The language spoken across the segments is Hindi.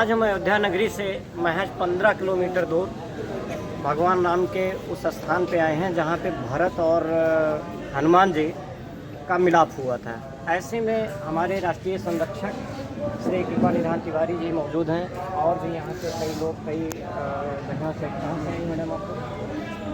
आज हम अयोध्या नगरी से महज 15 किलोमीटर दूर भगवान राम के उस स्थान पे आए हैं जहाँ पे भरत और हनुमान जी का मिलाप हुआ था। ऐसे में हमारे राष्ट्रीय संरक्षक श्री कृपा निधान तिवारी जी मौजूद हैं और भी यहाँ से कई लोग कई जगह से। कहाँ से हैं मैडम आपको?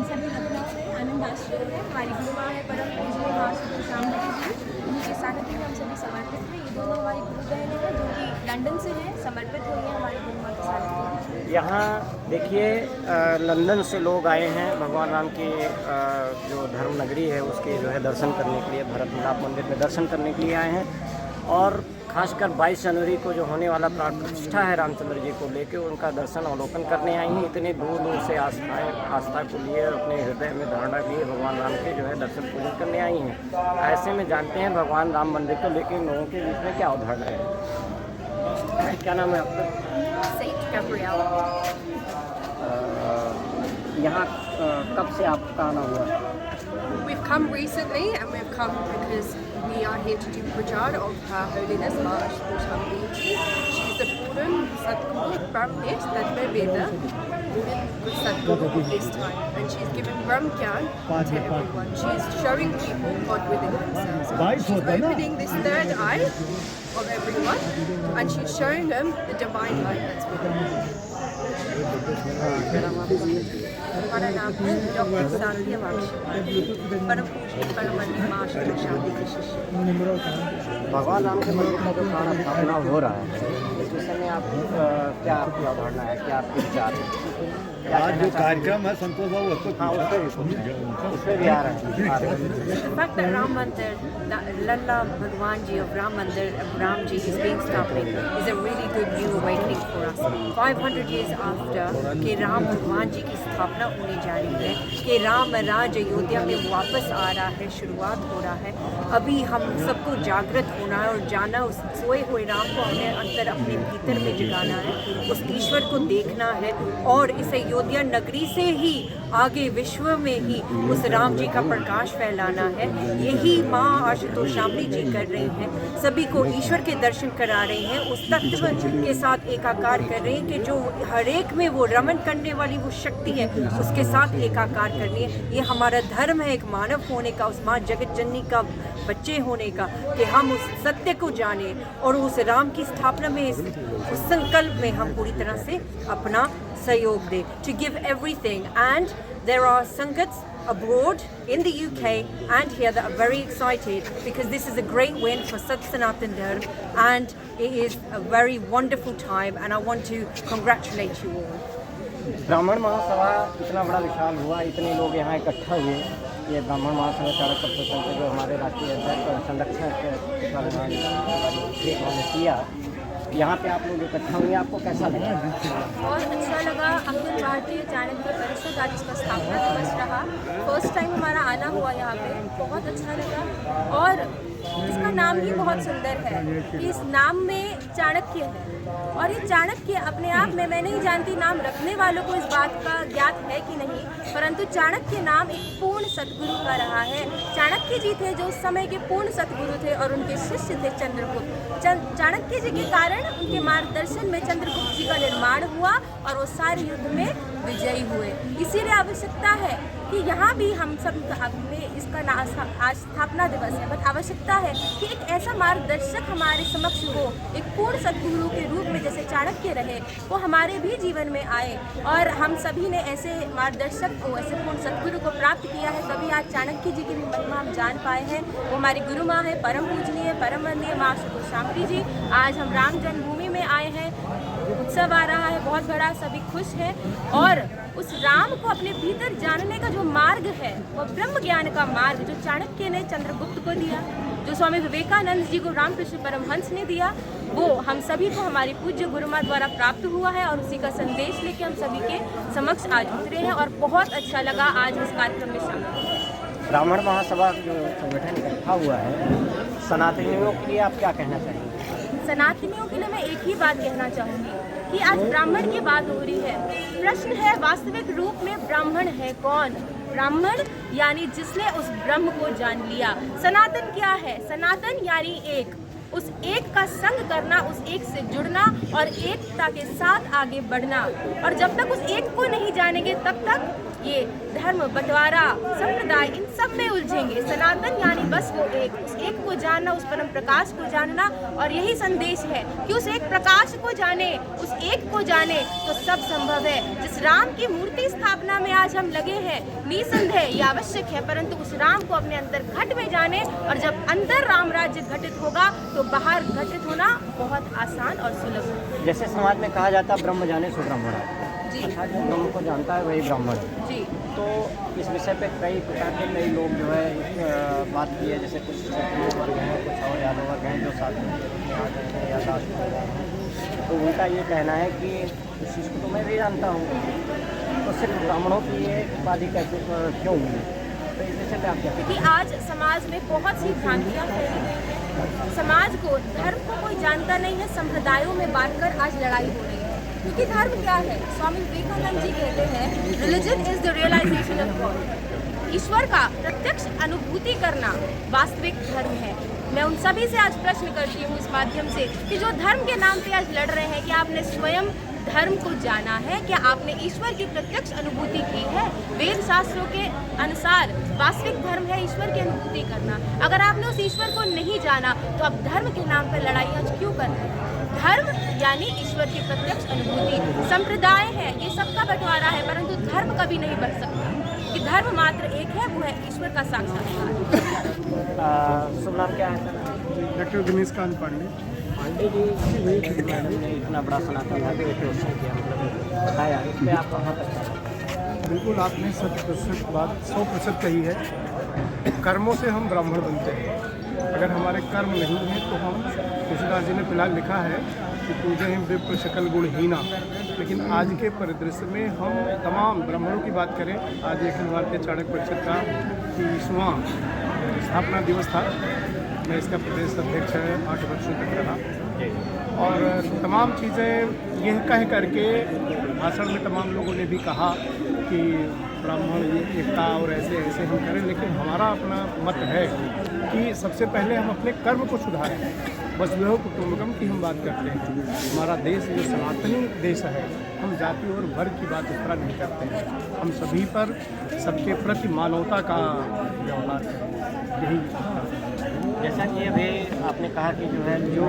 सभी लखनऊ से आनंद आश्रम है, हमारी गुरुमा है परम पूजनीय माँ शांति जी, उनके सानिध्य में हम सभी समर्पित हैं। ये दोनों हमारी गुरु बहनें हैं जो कि लंदन से हैं, समर्पित हुई हैं हमारी गुरुमा के सानिध्य में। यहाँ देखिए लंदन से लोग आए हैं भगवान राम की जो धर्म नगरी है उसके जो है दर्शन करने के लिए, भरत मिलाप मंदिर में दर्शन करने के लिए आए हैं। और खासकर 22 जनवरी को जो होने वाला प्राण प्रतिष्ठा है रामचंद्र जी को लेकर उनका दर्शन अवलोकन करने आई हैं। इतने दूर दूर से आस्था को लिए अपने हृदय में धारणा लिए भगवान राम के जो है दर्शन पूजन करने आई हैं। ऐसे में जानते हैं भगवान राम मंदिर को लेकर लोगों के बीच में क्या अवधारणा है। क्या नाम है आपका? Saint Gabriel. यहाँ कब से आपका आना हुआ? We've come recently and we've come because we are here to do Prachar of Her Holiness Ma Ashutosh Shamri Ji. She is the Puram Sadguru Brahmesh Tatme Veda with Sadguru this time, and she's given Brahm Gyan to everyone. She is showing people God within themselves. She's opening this third eye of everyone and she's showing them the divine light that's within them. हमारा नाम है डॉक्टर सारथी वाक्षी, परम पूजनीय परमवंदनीय माँ आशुतोष शांति के शिष्य। भगवान राम के मंदिर का जो प्राण स्थापना हो रहा है इस विषय में आप क्या आपकी अवधारणा है, क्या आपके विचार है? आज जो कार्यक्रम है संतोष बाबू उसमें भी आ रहे हैं। The fact that Ram Mandir, that Lalla Bhagwan Ji of Ram Mandir, Ram Ji is being established is a really good new awakening for us. 500 years after कि राम भगवान जी की स्थापना होने जा रही है, कि राम राज अयोध्या में वापस आ रहा है, शुरुआत हो रहा है। अभी हम सबको जागृत होना है और जाना उस सोए हुए राम को अपने अंदर अपने भीतर में जगाना है, उस ईश्वर को देखना है और इस अयोध्या नगरी से ही आगे विश्व में ही उस राम जी का प्रकाश फैलाना है। यही माँ आशुतोष शामली जी कर रही हैं, सभी को ईश्वर के दर्शन करा रही हैं, उस तत्व के साथ एकाकार कर रही हैं कि जो हर एक में वो रमन करने वाली वो शक्ति है उसके साथ एकाकार करनी है। ये हमारा धर्म है एक मानव होने का, उस माँ जगत जननी का बच्चे होने का, कि हम उस सत्य को जाने और उस राम की स्थापना में उस संकल्प में हम पूरी तरह से अपना सहयोग दें, to give everything. And there are Sangats abroad in the UK and here that are very excited because this is a great win for Sat Sanatan Dharm and it is a very wonderful time and I want to congratulate you all. ब्राह्मण महासभा इतना बड़ा विशाल हुआ, इतने लोग यहाँ इकट्ठा हुए। ये ब्राह्मण महासभा चारक प्रशासन के जो हमारे राष्ट्रीय अध्यक्ष और संरक्षक ने किया, यहाँ पे आप लोग इकट्ठा हुए, आपको कैसा लगा? बहुत अच्छा लगा। अखिल भारतीय चाणक्य परिषद आज इसका स्थापना दिवस रहा, फर्स्ट टाइम हमारा आना हुआ यहाँ पे, बहुत अच्छा लगा। और इसका नाम ही बहुत सुंदर है कि इस नाम में चाणक्य है और ये चाणक्य अपने आप में, मैं नहीं जानती नाम रखने वालों को इस बात का ज्ञात है कि नहीं, परंतु चाणक्य नाम एक पूर्ण सतगुरु का रहा है। चाणक्य जी थे जो उस समय के पूर्ण सतगुरु थे और उनके शिष्य थे चंद्रगुप्त। चाणक्य जी के कारण उनके मार्गदर्शन में चंद्रगुप्त जी का निर्माण हुआ और वो सारे युद्ध में विजयी हुए। इसीलिए आवश्यकता है कि यहाँ भी हम सब में इसका आज स्थापना दिवस है, बट आवश्यकता है कि एक ऐसा मार्गदर्शक हमारे समक्ष हो, एक पूर्ण सद्गुरु के रूप में जैसे चाणक्य रहे वो हमारे भी जीवन में आए और हम सभी ने ऐसे मार्गदर्शक को, ऐसे पूर्ण सद्गुरु को प्राप्त किया है, तभी आज चाणक्य जी की भी महिमा हम जान पाए हैं। वो हमारी गुरु माँ है, परम पूजनीय परमवंदनीय माँ आशुतोष शामली जी। आज हम राम जन्मभूमि में आए हैं, उत्सव आ रहा है बहुत बड़ा, सभी खुश हैं और उस राम को अपने भीतर जानने का जो मार्ग है वो ब्रह्म ज्ञान का मार्ग जो चाणक्य ने चंद्रगुप्त को दिया, जो स्वामी विवेकानंद जी को रामकृष्ण परमहंस ने दिया, वो हम सभी को हमारी पूज्य गुरुमा द्वारा प्राप्त हुआ है और उसी का संदेश लेके हम सभी के समक्ष आज उतरे हैं और बहुत अच्छा लगा आज इस कार्यक्रम में शामिल। ब्राह्मण महासभा जो संगठन इकट्ठा हुआ है, सनातनियों के लिए आप क्या कहना चाहेंगे? सनातनियों के लिए मैं एक ही बात कहना चाहूँगी कि आज ब्राह्मण की बात हो रही है। प्रश्न है वास्तविक रूप में ब्राह्मण है कौन? ब्राह्मण यानी जिसने उस ब्रह्म को जान लिया। सनातन क्या है? सनातन यानी एक, उस एक का संग करना, उस एक से जुड़ना और एकता के साथ आगे बढ़ना। और जब तक उस एक को नहीं जानेंगे तब तक ये धर्म, बंटवारा, संप्रदाय इन सब में उलझेंगे। सनातन यानी बस वो एक, उस एक को जानना, उस परम प्रकाश को जानना। और यही संदेश है कि उस एक प्रकाश को जाने, उस एक को जाने तो सब संभव है। जिस राम की मूर्ति स्थापना में आज हम लगे हैं, निसंदेह ये आवश्यक है, परंतु उस राम को अपने अंतर घट में जाने। और जब अंदर राम राज्य घटित होगा तो बाहर घटित होना बहुत आसान और सुलभ है। जैसे समाज में कहा जाता है ब्रह्म जाने सो ब्राह्मण जी अच्छा, जो ब्रह्म को जानता है वही ब्राह्मण है। जी तो इस विषय पे कई प्रकार के कई लोग जो है बात की है, जैसे कुछ क्षत्रिय वर्ग हैं, कुछ और यादव वर्ग हैं जो साथ में आ गए हैं या दास हो गए हैं। तो उनका ये कहना है कि इस चीज़ को तो मैं भी जानता हूँ, तो सिर्फ ब्राह्मणों की ये उपाधि कैसे क्यों मिली? तो इस विषय पे आप क्या क्योंकि आज समाज में बहुत सी भ्रांतियाँ फैली हुई हैं। समाज को, धर्म को कोई जानता नहीं है, संप्रदायों में बांटकर आज लड़ाई हो रही है। क्योंकि धर्म क्या है? स्वामी विवेकानंद जी कहते हैं, religion is the realisation of God. ईश्वर का प्रत्यक्ष अनुभूति करना वास्तविक धर्म है। मैं उन सभी से आज प्रश्न करती हूँ इस माध्यम से कि जो धर्म के नाम पे आज लड़ रहे हैं, कि आपने स्वयं धर्म को जाना है? क्या आपने ईश्वर की प्रत्यक्ष अनुभूति की है? वेद शास्त्रों के अनुसार वास्तविक धर्म है ईश्वर की अनुभूति करना। अगर आपने उस ईश्वर को नहीं जाना तो आप धर्म के नाम पर लड़ाई आज क्यों कर रहे हैं? धर्म यानी ईश्वर की प्रत्यक्ष अनुभूति। संप्रदाय है, ये सबका बंटवारा है, परंतु धर्म कभी नहीं बढ़ सकता। कि धर्म मात्र एक है, वो है ईश्वर का साक्षात्कार। शुभ नाम क्या है? डॉक्टर दिनेश कांत पांडे। पांडे जी, मैडम ने इतना बड़ा सनातन धर्म के क्वेश्चन किया, मतलब बताया, इस पर आप कहाँ तक? बिल्कुल आपने 100% कही है। कर्मों से हम ब्राह्मण बनते हैं। अगर हमारे कर्म नहीं हैं तो हम, तुलसीदास जी ने फिलहाल लिखा है कि पूजे हैं विप्र शकल गुणहीना। लेकिन आज के परिदृश्य में हम तमाम ब्राह्मणों की बात करें, आज अखिल भारतीय चाणक्य परिषद का 30वां स्थापना दिवस था। मैं इसका प्रदेश अध्यक्ष 8 वर्षों तक रहा और तमाम चीज़ें यह कह करके भाषण में तमाम लोगों ने भी कहा कि ब्राह्मण एकता और ऐसे ऐसे हम करें। लेकिन हमारा अपना मत है कि सबसे पहले हम अपने कर्म को सुधारें। वसुधैव कुटुम्बकम की हम बात करते हैं। हमारा देश जो सनातनी देश है, हम जाति और वर्ग की बात इस तरह नहीं करते हैं। हम सभी पर, सबके प्रति मानवता का व्यवहार करें, यही। जैसा कि अभी आपने कहा कि जो है जो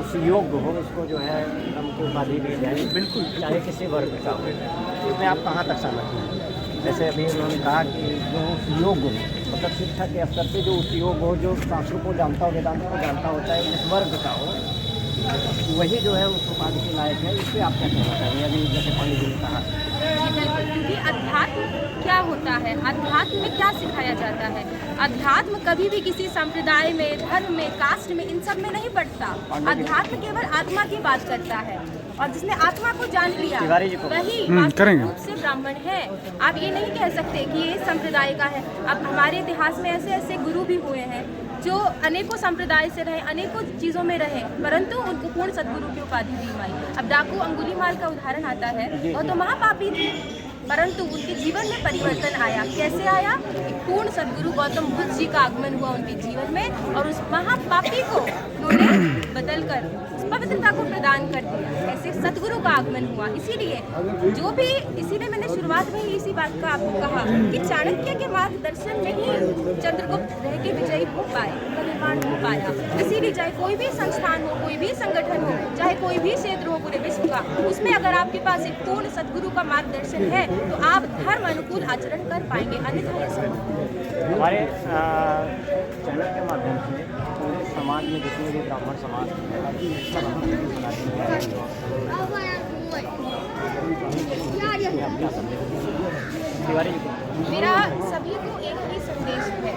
उस योग्य हो उसको जो है हमको उपाधि दी जाए, बिल्कुल, चाहे किसी वर्ग का हो। इसमें आप कहाँ तक सहमत हैं? जैसे अभी उन्होंने कहा कि जो उस योग्य हो, मतलब शिक्षा के स्तर पे जो उस योग्य हो, जो शास्त्रों को जानता हो, वेदांत को जानता हो, चाहे जिस वर्ग का हो, वही जो है उस उपाधि के लायक है। इस पर आप क्या कहना चाहेंगे? अभी जैसे पांडे जी ने कहा। जी बिल्कुल, क्योंकि अध्यात्म क्या होता है, अध्यात्म में क्या सिखाया जाता है? अध्यात्म कभी भी किसी संप्रदाय में, धर्म में, कास्ट में, इन सब में नहीं बढ़ता। अध्यात्म केवल आत्मा की बात करता है, और जिसने आत्मा को जान लिया वही वास्तविक रूप से ब्राह्मण है। आप ये नहीं कह सकते कि ये संप्रदाय का है। अब हमारे इतिहास में ऐसे ऐसे गुरु भी हुए हैं जो अनेकों संप्रदाय से रहे, अनेकों चीज़ों में रहे, परंतु उनको पूर्ण सद्गुरु की उपाधि दी गई। अब डाकू अंगुलीमाल का उदाहरण आता है, वो तो महापापी थे, परंतु उनके जीवन में परिवर्तन आया। कैसे आया? पूर्ण सद्गुरु गौतम बुद्ध जी का आगमन हुआ उनके जीवन में, और उस महापापी को उन्होंने बदलकर उस पवित्रता को प्रदान कर दिया। ऐसे सद्गुरु का आगमन हुआ। इसीलिए जो भी, इसीलिए मैंने शुरुआत में ही इसी बात का आपको कहा कि चाणक्य के मार्गदर्शन में ही चंद्रगुप्त रह के विजयी हो पाए, उनका निर्माण हो पाया। इसीलिए चाहे कोई भी संस्थान हो, कोई भी संगठन हो, चाहे कोई भी क्षेत्र हो पूरे विश्व का, उसमें अगर आपके पास एक पूर्ण सद्गुरु का मार्गदर्शन है तो आप धर्म अनुकूल आचरण कर पाएंगे, अन्यथा ये संभव। हमारे चैनल के माध्यम से पूरे समाज में जितने भी ब्राह्मण समाज मेरा सभी को एक ही संदेश है,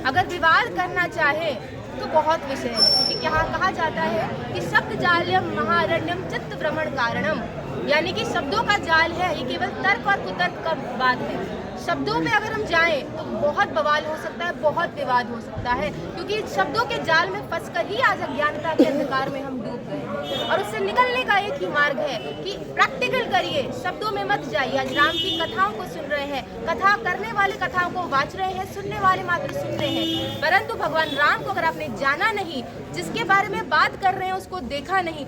अगर विवाद करना चाहे तो बहुत विषय है, क्योंकि क्या कहा जाता है कि शब्द जाल्यम महारण्यम चित्त भ्रमण कारणम, यानी कि शब्दों का जाल है, ये केवल तर्क और कुतर्क का वाद है। शब्दों में अगर हम जाएं तो बहुत बवाल हो सकता है, बहुत विवाद हो सकता है, क्योंकि शब्दों के जाल में फंसकर ही आज अज्ञानता के अंधकार में हम डूब गए। और उससे निकलने का एक ही मार्ग है कि प्रैक्टिकल करिए, शब्दों में मत जाइए। आज राम की कथाओं को सुन रहे हैं, कथा करने वाले कथाओं को वाच रहे हैं, सुनने वाले मात्र सुन रहे हैं, परंतु भगवान राम को अगर आपने जाना नहीं, जिसके बारे में बात कर रहे हैं उसको देखा नहीं,